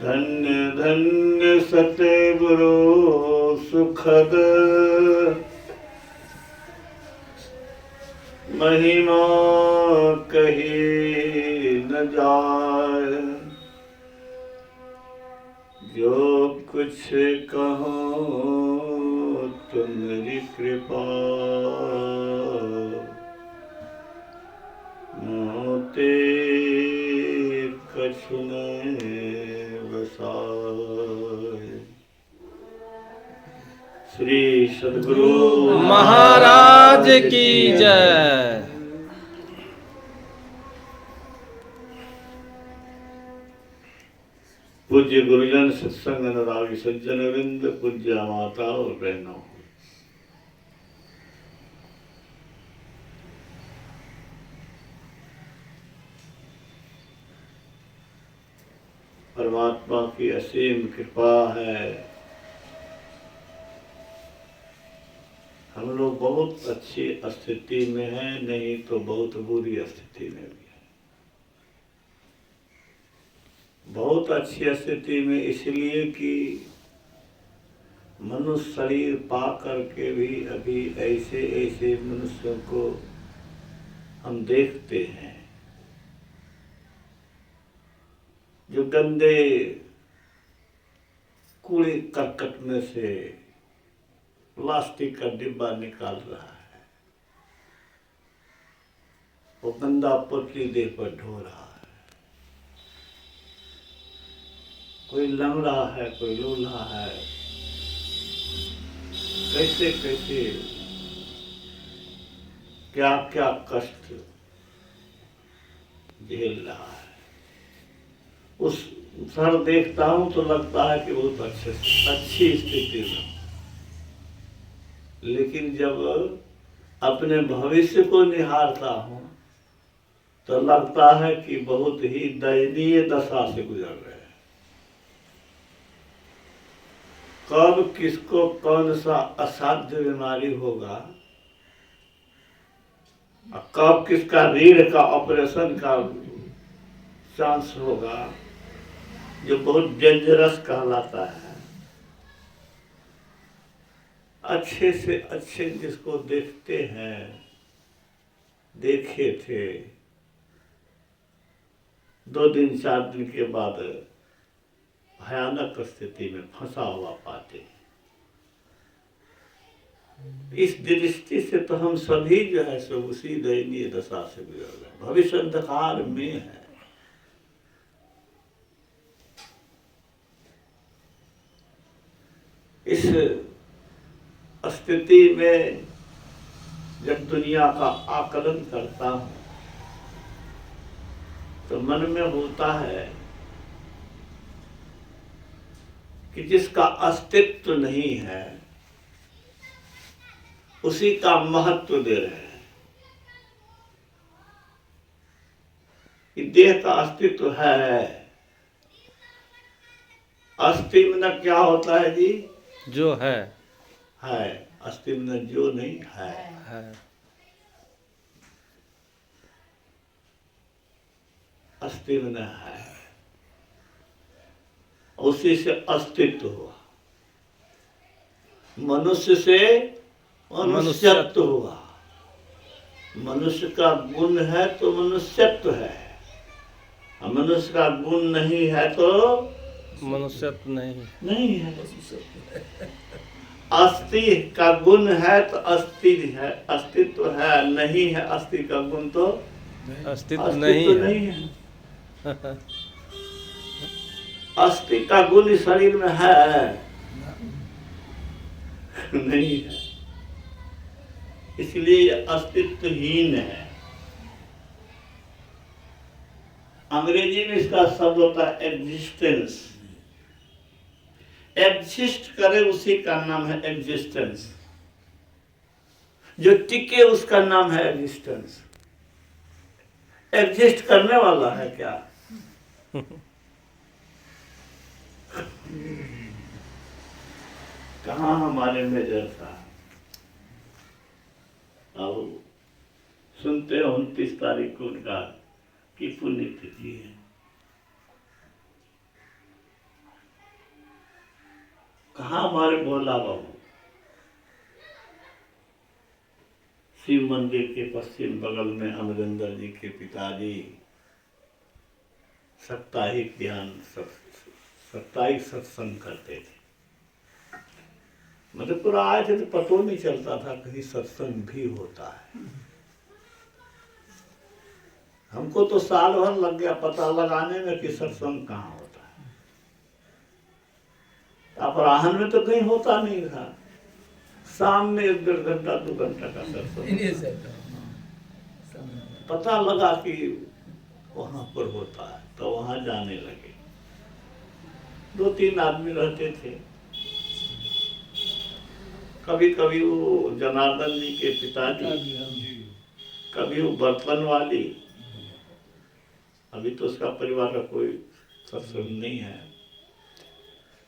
धन्य धन्य सतगुरु सुखद महिमा कही न जाए। जो कुछ कहो तुम्हारी कृपा मोते कछु न बसाए। श्री सद्गुरु महाराज की जय। पूज्य गुरुजन सत्संग अनुरागी सज्जन वृंद, पूज्य माता और बहनों, परमात्मा की असीम कृपा है। हम लोग बहुत अच्छी स्थिति में हैं, नहीं तो बहुत बुरी स्थिति में भी है। बहुत अच्छी स्थिति में इसलिए कि मनुष्य शरीर पा करके भी अभी ऐसे ऐसे मनुष्यों को हम देखते हैं जो गंदे कूड़े करकट में से प्लास्टिक का डिब्बा निकाल रहा है, वो गंदा पोटली देह पर ढो रहा है। कोई लंगड़ा है, कोई लूल्हा है, कैसे कैसे क्या क्या कष्ट झेल रहा है। उस सर देखता हूं तो लगता है कि बहुत अच्छी स्थिति में, लेकिन जब अपने भविष्य को निहारता हूं तो लगता है कि बहुत ही दयनीय दशा से गुजर रहे हैं। कब किसको कौन सा असाध्य बीमारी होगा, कब किसका रीढ़ का ऑपरेशन का चांस होगा, जो बहुत डेंजरस कहलाता है। अच्छे से अच्छे जिसको देखते हैं, देखे थे, 2 दिन 4 दिन के बाद भयानक स्थिति में फंसा हुआ पाते। इस दृष्टि से तो हम सभी जो है सो उसी दयनीय दशा से गुजर रहे, भविष्य अंधकार में है। इस स्थिति में जब दुनिया का आकलन करता हूं तो मन में होता है कि जिसका अस्तित्व नहीं है उसी का महत्व दे रहे हैं। कि देह का अस्तित्व है। अस्थि में क्या होता है जी? जो है अस्थि में जो नहीं है। अस्थि में है, उसी से अस्तित्व हुआ। मनुष्य से मनुष्यत्व हुआ। मनुष्य का गुण है तो मनुष्यत्व है, मनुष्य का गुण नहीं है तो मनुष्यत्व नहीं है। अस्थि का गुण है तो अस्तित्व है, अस्तित्व है। नहीं है अस्थि का गुण तो अस्तित्व नहीं है। अस्थि का गुण शरीर में है नहीं है, इसलिए अस्तित्वहीन है। अंग्रेजी में इसका शब्द होता है एग्जिस्टेंस। एग्जिस्ट करे उसी का नाम है एग्जिस्टेंस, जो टिके उसका नाम है एग्जिस्टेंस। एग्जिस्ट करने वाला है क्या? कहाँ हमारे में जैसा। अब सुनते हो 29 तारीख को उनका की पुण्यतिथि है। कहाँ हमारे भोला बाबू? शिव मंदिर के पश्चिम बगल में अमरिंदर जी के पिताजी साप्ताहिक ध्यान साप्ताहिक सत्संग करते थे। मधेपुरा आए थे तो पतो नहीं चलता था कहीं सत्संग भी होता है। हमको तो साल भर लग गया पता लगाने में कि सत्संग कहाँ होता है। अपराह्न में तो कहीं होता नहीं था, शाम में 1-1.5 घंटा 2 घंटा का सत्संग। पता लगा कि वहां पर होता है तो वहां जाने लगे। 2-3 आदमी रहते थे। कभी कभी वो जनार्दन जी के पिताजी, कभी वो बर्तन वाली, अभी तो उसका परिवार का कोई सत्संग नहीं है।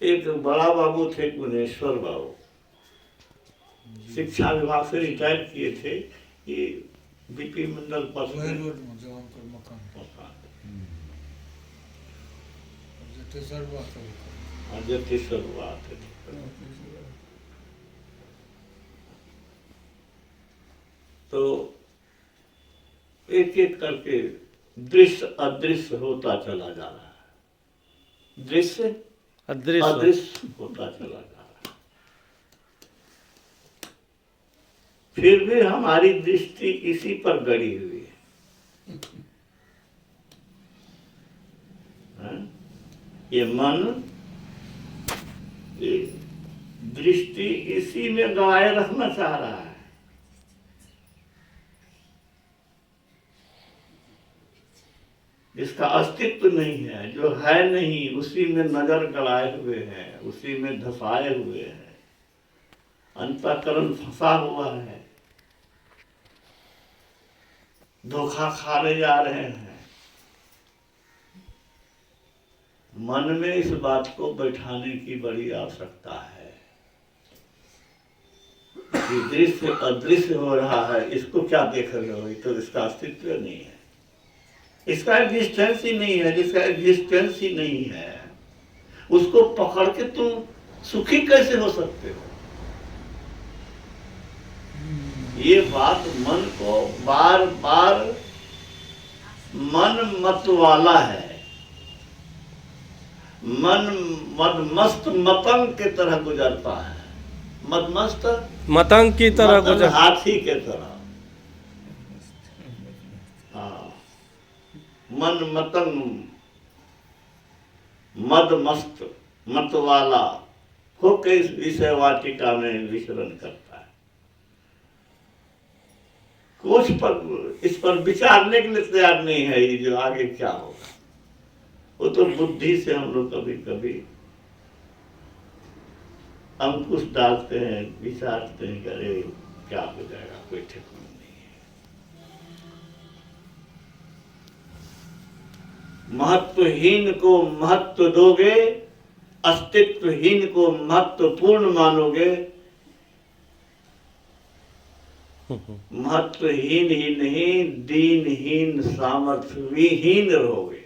एक बड़ा बाबू थे गुनेश्वर बाबू, शिक्षा विभाग से रिटायर किए थे। ये बीपी मंडल पर तो एक एक करके दृश्य अदृश्य होता चला जा रहा है, दृश्य अदृश्य होता चला जा रहा है। फिर भी हमारी दृष्टि इसी पर गड़ी हुई है। ये मन, ये दृष्टि इसी में गवाए रखना चाह रहा है। जिसका अस्तित्व नहीं है, जो है नहीं, उसी में नजर गड़ाए हुए हैं, उसी में धसाए हुए हैं। अंतःकरण फंसा हुआ है, धोखा खा रहे जा रहे हैं। मन में इस बात को बैठाने की बड़ी आवश्यकता है कि दृश्य अदृश्य हो रहा है, इसको क्या देख रहे हो? तो इसका अस्तित्व नहीं है, इसका एग्जिस्टेंस ही नहीं है। जिसका एग्जिस्टेंस ही नहीं है उसको पकड़ के तुम सुखी कैसे हो सकते हो? ये बात मन को बार बार, मन मत वाला है, मन मदमस्त मतंग के तरह गुजरता है। मदमस्त मतंग की तरह गुजर, हाथी के तरह। हाँ, मन मतंग मदमस्त मतवाला होकर इस विषय वाटिका में विचरण करता है। कुछ पर इस पर विचारने के लिए तैयार नहीं है। ये जो आगे क्या होगा वो तो बुद्धि से हम लोग कभी कभी अंकुश डालते हैं, विचारते हैं कि अरे क्या हो जाएगा, कोई ठिकाना नहीं है। महत्वहीन को महत्व दोगे, अस्तित्वहीन को महत्वपूर्ण मानोगे, महत्वहीन ही नहीं दीनहीन सामर्थ्यहीन रहोगे।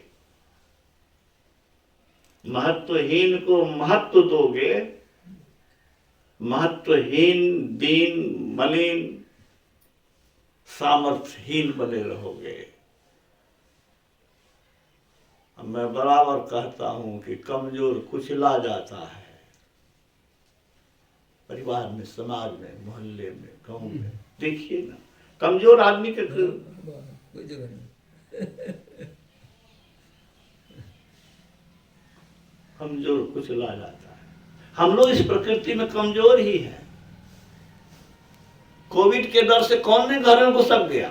महत्वहीन को महत्व दोगे, महत्वहीन दीन मलिन सामर्थ्यहीन बने रहोगे। मैं बराबर कहता हूं कि कमजोर कुचला जाता है, परिवार में, समाज में, मोहल्ले में, गांव में। देखिए ना, कमजोर आदमी के कोई जगह नहीं, कमजोर कुचला जाता है। हम लोग इस प्रकृति में कमजोर ही हैं। कोविड के डर से कौन ने घर में घुसक गया?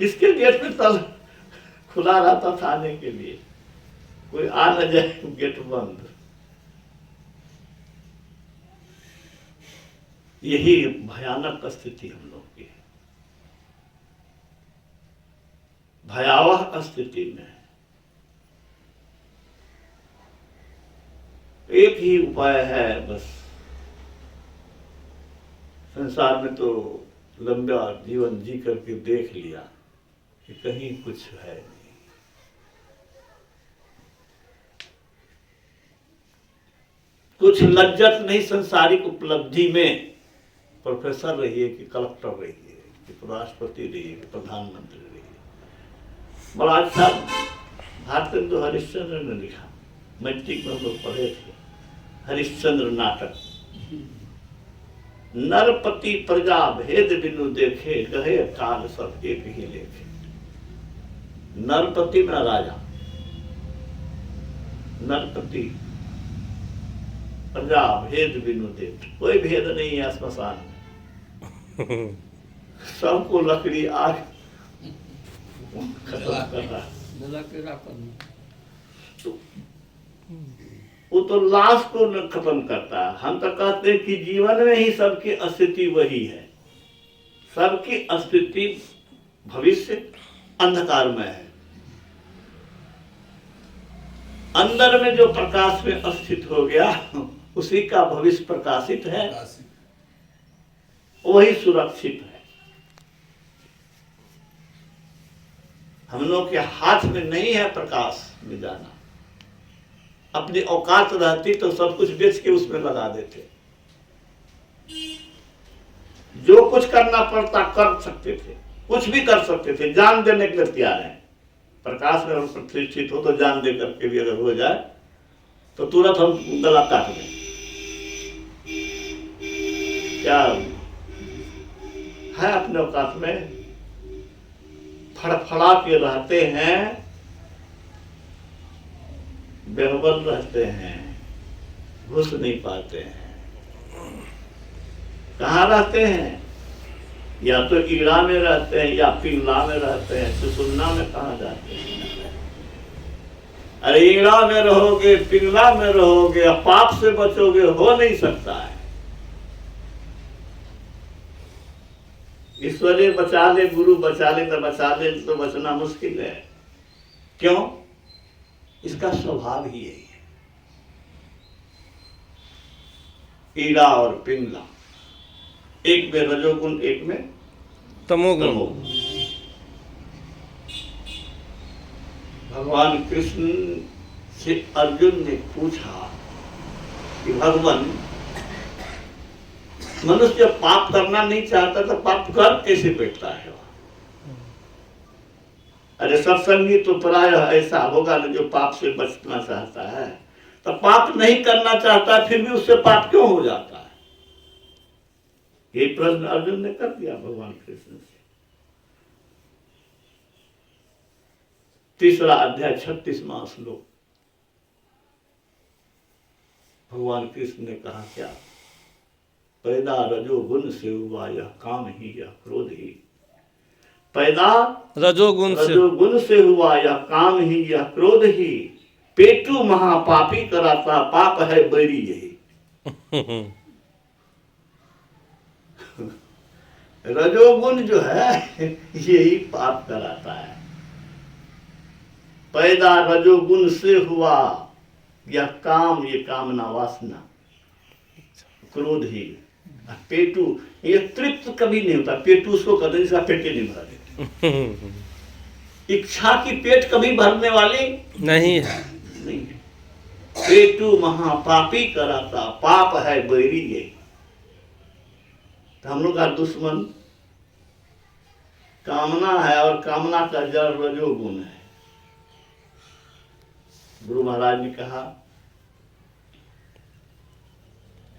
किसके गेट पे तल खुला रहता था आने के लिए, कोई आ न जाए, गेट बंद। यही भयानक स्थिति हम लोग की है, भयावह स्थिति में। एक ही उपाय है बस। संसार में तो लंबा जीवन जी करके देख लिया कि कहीं कुछ है नहीं। कुछ लज्जत नहीं संसारिक उपलब्धि में, प्रोफेसर रहिए कि कलेक्टर रहिए कि राष्ट्रपति रहिए कि प्रधानमंत्री रहिए। बड़ा अच्छा भारतेंदु हरिश्चंद्र ने लिखा, मैट्रिक में हम लोग पढ़े थे, हरिश्चंद्र नाटक। नरपति प्रजा भेद बिनु देखे, गहे काल सब एक ही लेखे। नरपति में राजा, नरपति प्रजा भेद बिनु देखे, कोई भेद नहीं है स्मशान में, सबको लकड़ी आग खत्म कर रहा है। तो वो तो लाश को न खत्म करता है। हम तो कहते हैं कि जीवन में ही सबकी अस्तित्व वही है, सबकी अस्तित्व भविष्य अंधकारमय है। अंदर में जो प्रकाश में अस्थित हो गया उसी का भविष्य प्रकाशित है, वही सुरक्षित है। हम लोग के हाथ में नहीं है प्रकाश में जाना। अपनी औकात रहती तो सब कुछ बेच के उसमें लगा देते, जो कुछ करना पड़ता कर सकते थे, कुछ भी कर सकते थे, जान देने के लिए तैयार है। प्रकाश में अगर प्रतिष्ठित हो तो जान दे करके भी अगर हो जाए तो तुरंत हम गला काट दें। क्या है अपने औकात में, फड़फड़ा के रहते हैं, बेहबल रहते हैं, घुस नहीं पाते हैं। कहाँ रहते हैं? या तो ईड़ा में रहते हैं या पिंगला में रहते हैं, सुसुन्ना में कहाँ जाते हैं? अरे ईड़ा में रहोगे, पिंगला में रहोगे, पाप से बचोगे, हो नहीं सकता है। ईश्वरीय बचा ले, गुरु बचा ले तो बचा ले, तो बचना मुश्किल है। क्यों? इसका स्वभाव ही यही है। ईड़ा और पिंगला, एक में रजोगुण, एक में तमोगुण। भगवान कृष्ण से अर्जुन ने पूछा कि भगवान, मनुष्य जब पाप करना नहीं चाहता तो पाप कर कैसे बैठता है? अरे सत्संगी तो प्राय ऐसा होगा ना जो पाप से बचना चाहता है, तो पाप नहीं करना चाहता फिर भी उससे पाप क्यों हो जाता है? ये प्रश्न अर्जुन ने कर दिया भगवान कृष्ण से। 3 अध्याय 36वां श्लोक। भगवान कृष्ण ने कहा क्या? पैदा रजोगुण से हुआ यह काम ही, यह क्रोध ही। पैदा रजोगुण से हुआ यह काम ही, यह क्रोध ही। पेटू महापापी कराता, पाप है बैरी यही। रजोगुण जो है यही पाप कराता है। पैदा रजोगुण से हुआ यह काम, ये कामना वासना, क्रोध ही। पेटू, ये तृप्त कभी नहीं होता। पेटू उसको कहते जिसका पेट ही नहीं भरा देते। इच्छा की पेट कभी भरने वाली नहीं है, नहीं है। पेटू महापापी कराता, पाप है बैरी ये। तो हम लोग का दुश्मन कामना है, और कामना का जड़ रजोगुण है। गुरु महाराज ने कहा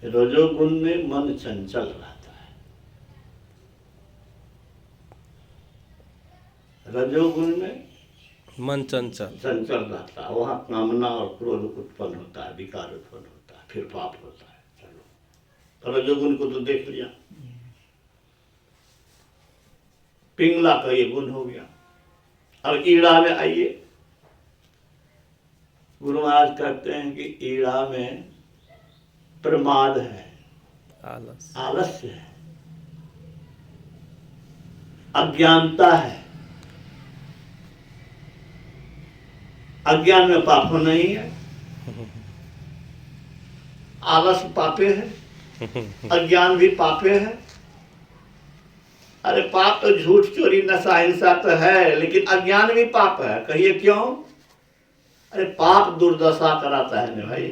रजोगुण में मन चंचल रहता है। रजोगुण में मन चंचल रहता है, वहां कामना और क्रोध उत्पन्न होता है, विकार उत्पन्न होता है, फिर पाप होता है। चलो, तो रजोगुण को तो देख लिया। पिंगला का ये गुण हो गया। अब ईड़ा में आइए। गुरु महाराज कहते हैं कि ईड़ा में प्रमाद है, आलस्य है, अज्ञानता है। अज्ञान में पाप नहीं है, आलस पापे है, अज्ञान भी पापे है। अरे पाप तो झूठ, चोरी, नशा, हिंसा तो है, लेकिन अज्ञान भी पाप है। कहिए क्यों? अरे पाप दुर्दशा कराता है ना भाई।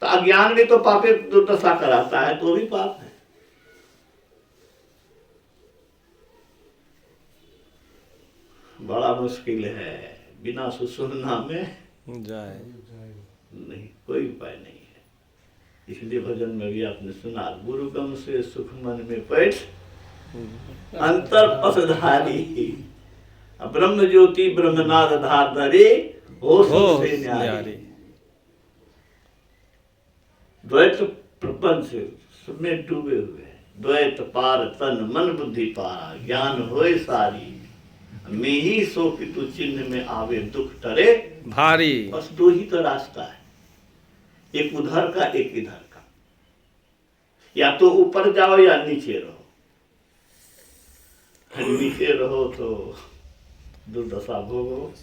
तो अज्ञान भी तो पापे दुर्दशा कराता है, तो भी पाप है। बड़ा मुश्किल है, बिना सुसुमना में जाए नहीं, कोई उपाय नहीं है। इसलिए भजन में भी आपने सुना, गुरुगम से सुख मन में बैठ अंतर पसधारी, ब्रह्म ज्योति ब्रह्मनाद धार धरे हो हो से न्यारी। न्यारी। द्वैत प्रपंच में डूबे हुए, द्वैत पार तन मन बुद्धि पारा, ज्ञान होए सारी, में ही सो कि तू चिन्ह में आवे दुख टरे भारी। बस दो ही तो रास्ता है, एक उधर का एक इधर का, या तो ऊपर जाओ या नीचे रहो। नीचे रहो तो दुर्दशा भोगो।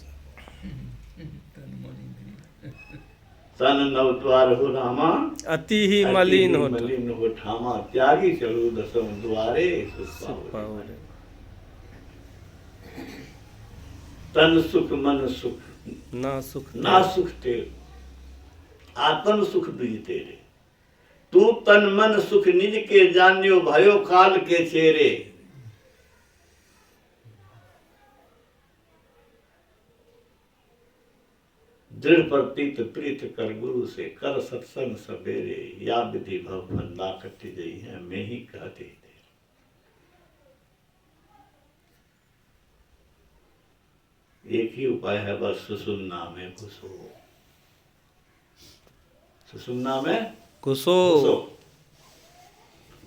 तन नव द्वार हो रामा, अति ही मलिन हो मलिन हो ठामा, त्यागी चलो दसम द्वारे सुख पाओ। तन सुख मन सुख ना सुख ना सुख तेरे, आत्म सुख दुई तेरे, तू तन मन सुख निज के जान्यो, भयो काल के चेरे। दृढ़ प्रतीत प्रीत कर गुरु से, कर सत्संग सवेरे, या विधि भव फंदा कटी गई है, मैं ही कहते थे। एक ही उपाय है बस, सुसुमना में घुसो, सुसुमना में घुसो।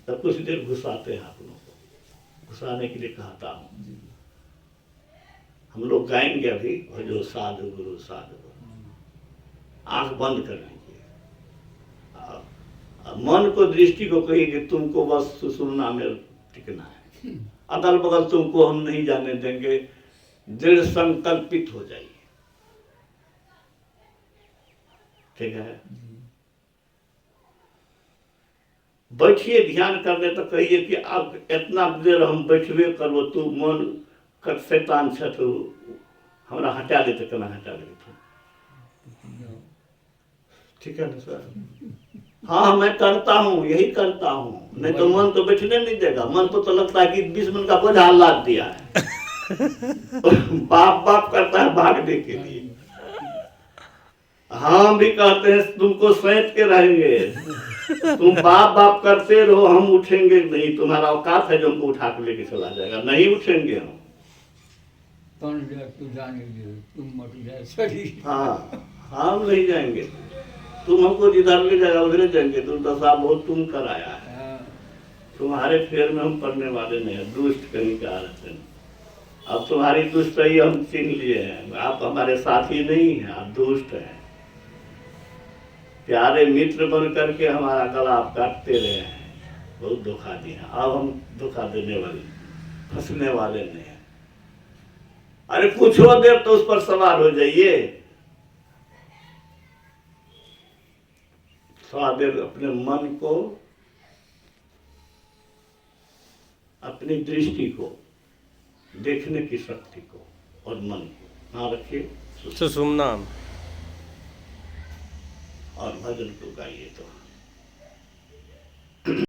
तब कुछ देर घुसाते हैं आप लोगों को, घुसाने के लिए कहता हूं। हम लोग गाएंगे अभी, भजो साधु गुरु साधु, आंख बंद कर लीजिए, मन को दृष्टि को कहिए कि तुमको बस सुसुमना में टिकना है, अगल बगल तुमको हम नहीं जाने देंगे, दृढ़ संकल्पित हो जाइए। ठीक है, बैठिए, ध्यान करने तो कहिए कि अब इतना देर हम बैठबे करबो, तू मन कर शैतान छ तो हमरा हटा दे, तो केना हटा दे तू? ठीक है ना सर? हाँ मैं करता हूँ, यही करता हूँ, नहीं तो मन तो बैठने नहीं देगा। मन को तो लगता है कि 20 मन का बोझा लाद दिया है। बाप बाप करता है भागने के लिए। हम भी कहते हैं तुमको सैंत के रहेंगे, तुम बाप बाप करते रहो, हम उठेंगे नहीं, तुम्हारा औकात है जो हमको उठा के लेके चला जाएगा, नहीं उठेंगे हम। तुम मत जाए। हाँ हम नहीं जाएंगे, तुम हमको जिधर ले जाएगा उधर जाएंगे, दुर्दशा बहुत तुम कराया है, तुम्हारे फेर में हम पड़ने वाले नहीं है, दुष्ट कहीं का रहते। अब तुम्हारी दुष्टई हम छीन लिए हैं, आप हमारे साथी नहीं हैं, आप दुष्ट हैं। प्यारे मित्र बन करके हमारा गला आप काटते रहे हैं, बहुत धोखा दिया। अब हम धोखा देने वाले, फंसने वाले नहीं हैं। अरे कुछ हो देर तो उस पर सवार हो जाइए, थोड़ा देर अपने मन को, अपनी दृष्टि को, देखने की शक्ति को और मन को हाँ रखिए, सुसुमना और भजन को गाइए तो